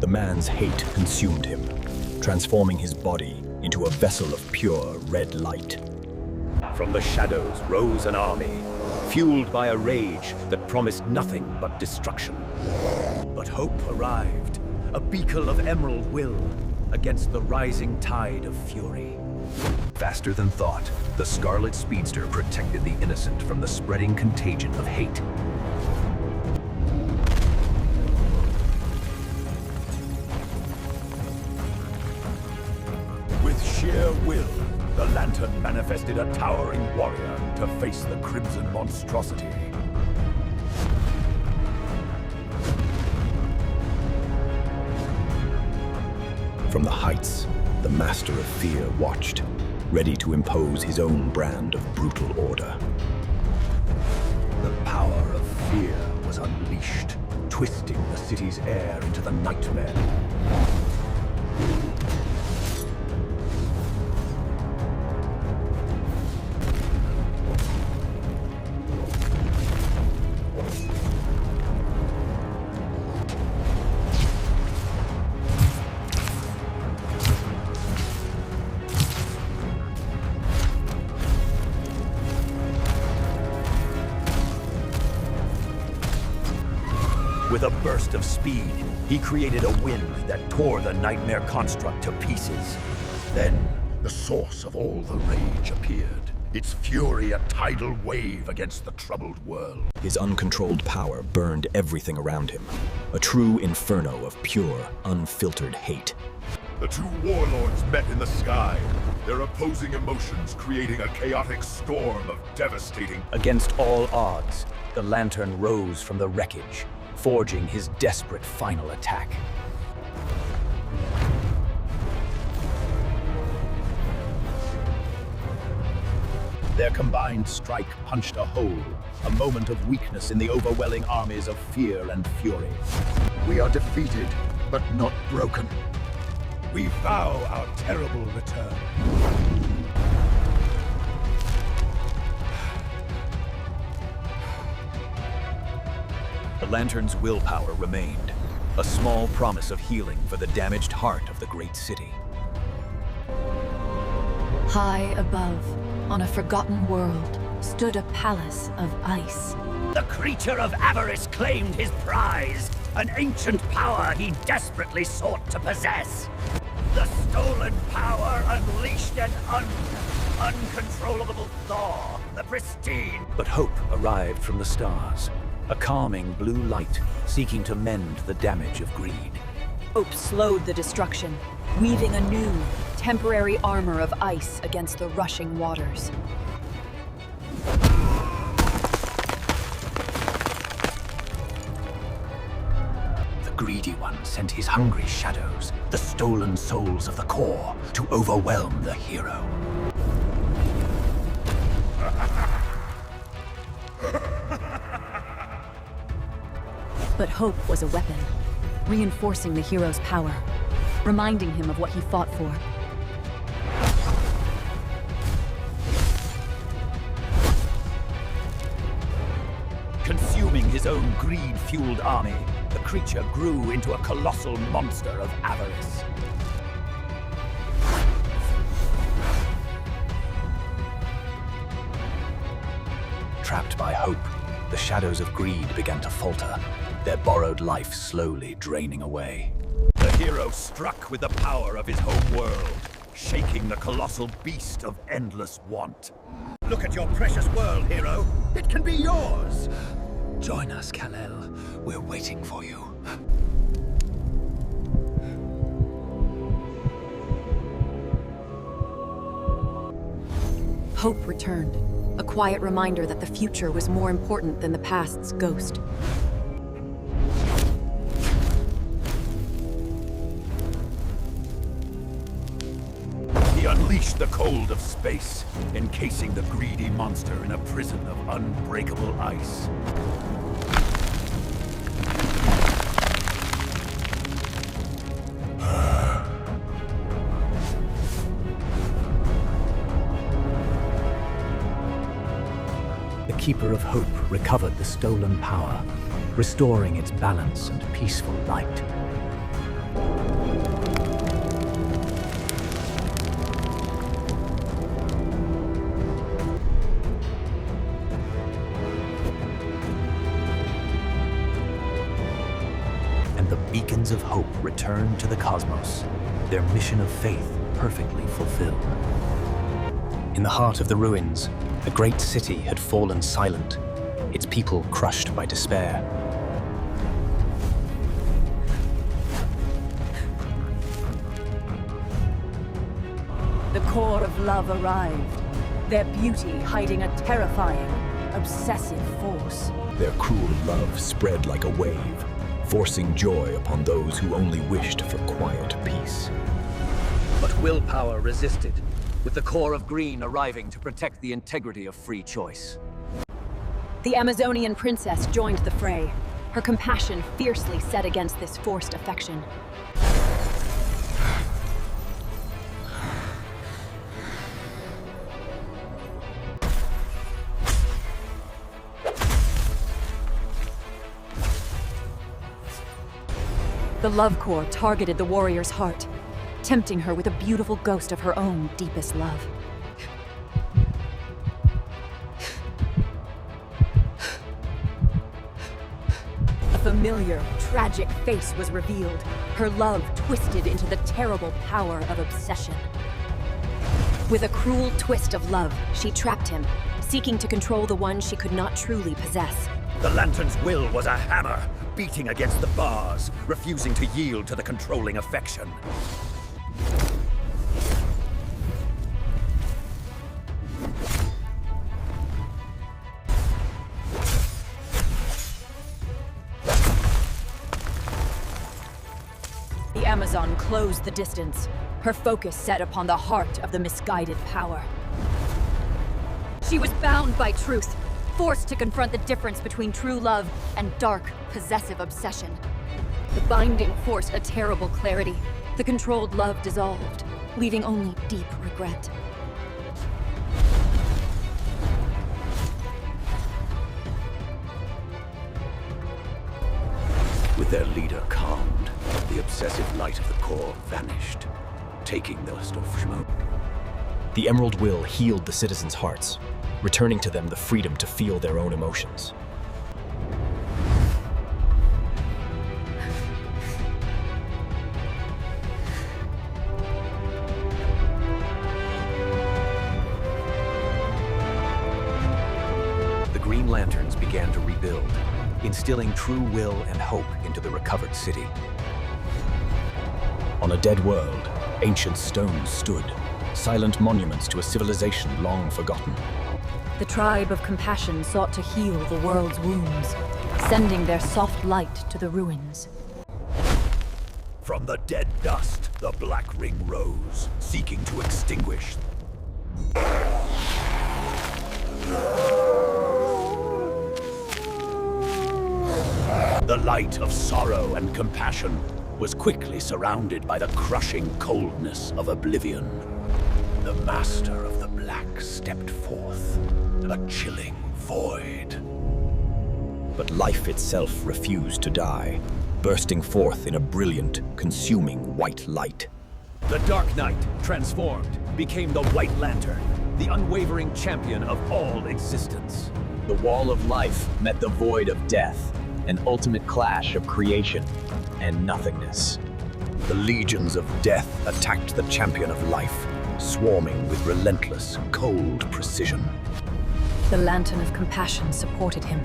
The man's hate consumed him, transforming his body into a vessel of pure red light. From the shadows rose an army, fueled by a rage that promised nothing but destruction. But hope arrived, a beacon of emerald will, against the rising tide of fury. Faster than thought, the Scarlet Speedster protected the innocent from the spreading contagion of hate. With sheer will, the Lantern manifested a towering warrior to face the crimson monstrosity. From the heights, the Master of Fear watched, ready to impose his own brand of brutal order. The power of fear was unleashed, twisting the city's air into the nightmare. With a burst of speed, he created a wind that tore the nightmare construct to pieces. Then, the source of all the rage appeared, its fury a tidal wave against the troubled world. His uncontrolled power burned everything around him, a true inferno of pure, unfiltered hate. The two warlords met in the sky, their opposing emotions creating a chaotic storm of devastating... Against all odds, the Lantern rose from the wreckage, forging his desperate final attack. Their combined strike punched a hole, a moment of weakness in the overwhelming armies of fear and fury. We are defeated, but not broken. We vow our terrible return. The Lantern's willpower remained, a small promise of healing for the damaged heart of the great city. High above, on a forgotten world, stood a palace of ice. The creature of avarice claimed his prize, an ancient power he desperately sought to possess. The stolen power unleashed an uncontrollable thaw, the pristine. But hope arrived from the stars. A calming blue light, seeking to mend the damage of greed. Hope slowed the destruction, weaving a new, temporary armor of ice against the rushing waters. The greedy one sent his hungry shadows, the stolen souls of the core, to overwhelm the hero. But hope was a weapon, reinforcing the hero's power, reminding him of what he fought for. Consuming his own greed-fueled army, the creature grew into a colossal monster of avarice. Trapped by hope, the shadows of greed began to falter, their borrowed life slowly draining away. The hero struck with the power of his home world, shaking the colossal beast of endless want. Look at your precious world, hero. It can be yours. Join us, Kal-El. We're waiting for you. Hope returned, a quiet reminder that the future was more important than the past's ghost. He unleashed the cold of space, encasing the greedy monster in a prison of unbreakable ice. The Keeper of Hope recovered the stolen power, restoring its balance and peaceful light. beacons of hope returned to the cosmos, their mission of faith perfectly fulfilled. In the heart of the ruins, a great city had fallen silent, its people crushed by despair. The core of love arrived, their beauty hiding a terrifying, obsessive force. Their cruel love spread like a wave, forcing joy upon those who only wished for quiet peace. But willpower resisted, with the core of green arriving to protect the integrity of free choice. The Amazonian princess joined the fray, her compassion fiercely set against this forced affection. The love core targeted the warrior's heart, tempting her with a beautiful ghost of her own deepest love. A familiar, tragic face was revealed, her love twisted into the terrible power of obsession. With a cruel twist of love, she trapped him, seeking to control the one she could not truly possess. The Lantern's will was a hammer, beating against the bars, refusing to yield to the controlling affection. The Amazon closed the distance, her focus set upon the heart of the misguided power. She was bound by truth, forced to confront the difference between true love and dark, possessive obsession. The binding forced a terrible clarity. The controlled love dissolved, leaving only deep regret. With their leader calmed, the obsessive light of the core vanished, taking the list of smoke. The Emerald Will healed the citizens' hearts, returning to them the freedom to feel their own emotions. The Green Lanterns began to rebuild, instilling true will and hope into the recovered city. On a dead world, ancient stones stood, silent monuments to a civilization long forgotten. The tribe of compassion sought to heal the world's wounds, sending their soft light to the ruins. From the dead dust, the Black Ring rose, seeking to extinguish. The light of sorrow and compassion was quickly surrounded by the crushing coldness of oblivion. The Master of the Black stepped forth, a chilling void. But life itself refused to die, bursting forth in a brilliant, consuming white light. The Dark Knight, transformed, became the White Lantern, the unwavering champion of all existence. The wall of life met the void of death, an ultimate clash of creation and nothingness. The legions of death attacked the champion of life, swarming with relentless, cold precision. The Lantern of Compassion supported him,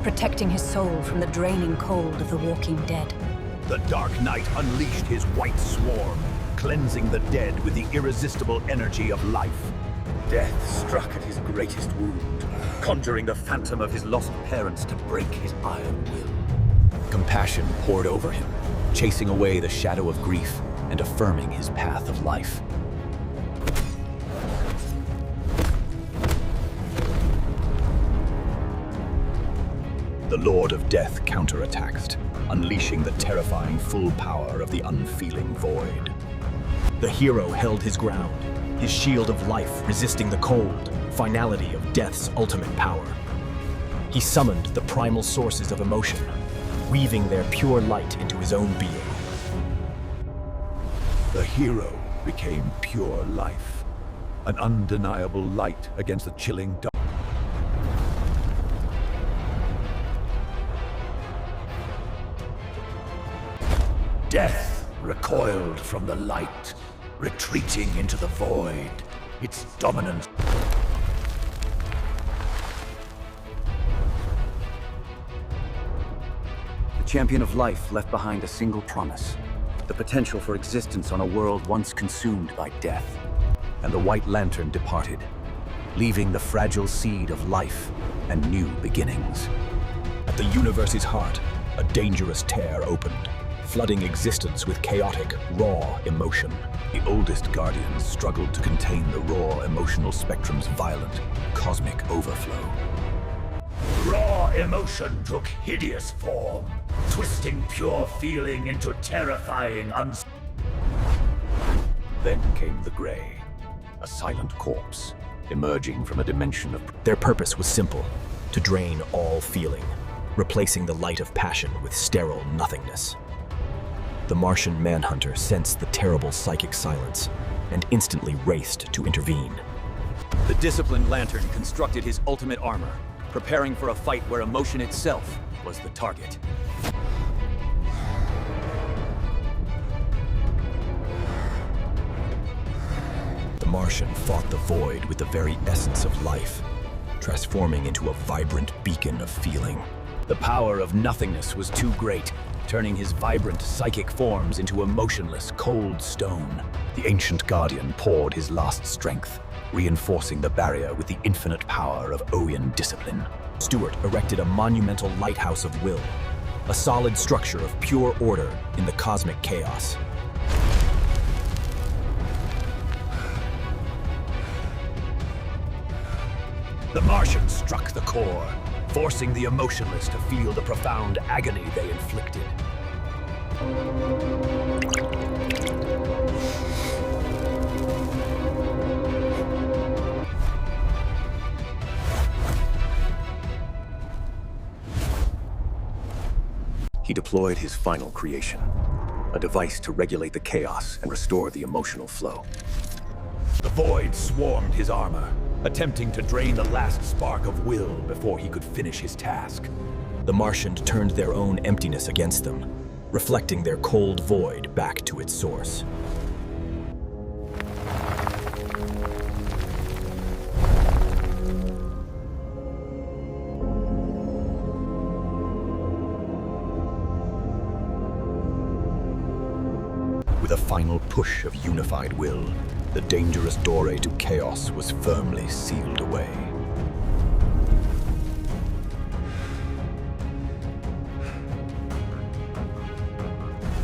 protecting his soul from the draining cold of the walking dead. The Dark Knight unleashed his white swarm, cleansing the dead with the irresistible energy of life. Death struck at his greatest wound, conjuring the phantom of his lost parents to break his iron will. Compassion poured over him, chasing away the shadow of grief and affirming his path of life. The Lord of Death counterattacked, unleashing the terrifying full power of the unfeeling void. The hero held his ground, his shield of life resisting the cold, finality of death's ultimate power. He summoned the primal sources of emotion, weaving their pure light into his own being. The hero became pure life, an undeniable light against the chilling dark. Death recoiled from the light, retreating into the void, its dominance. The champion of life left behind a single promise: the potential for existence on a world once consumed by death. And the White Lantern departed, leaving the fragile seed of life and new beginnings. At the universe's heart, a dangerous tear opened, flooding existence with chaotic, raw emotion. The oldest Guardians struggled to contain the raw emotional spectrum's violent, cosmic overflow. Raw emotion took hideous form, twisting pure feeling into terrifying Then came the Gray, a silent corpse, emerging from a dimension of... Their purpose was simple: to drain all feeling, replacing the light of passion with sterile nothingness. The Martian Manhunter sensed the terrible psychic silence and instantly raced to intervene. The disciplined Lantern constructed his ultimate armor, preparing for a fight where emotion itself was the target. The Martian fought the void with the very essence of life, transforming into a vibrant beacon of feeling. The power of nothingness was too great, turning his vibrant psychic forms into emotionless, cold stone. The ancient Guardian poured his last strength, reinforcing the barrier with the infinite power of Oyan discipline. Stewart erected a monumental lighthouse of will, a solid structure of pure order in the cosmic chaos. The Martian struck the core, forcing the emotionless to feel the profound agony they inflicted. He deployed his final creation, a device to regulate the chaos and restore the emotional flow. The void swarmed his armor, attempting to drain the last spark of will before he could finish his task. The Martians turned their own emptiness against them, reflecting their cold void back to its source. With a final push of unified will, the dangerous doorway to chaos was firmly sealed away.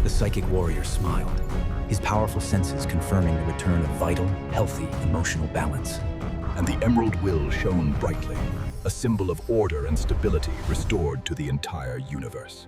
The psychic warrior smiled, his powerful senses confirming the return of vital, healthy, emotional balance. And the emerald will shone brightly, a symbol of order and stability restored to the entire universe.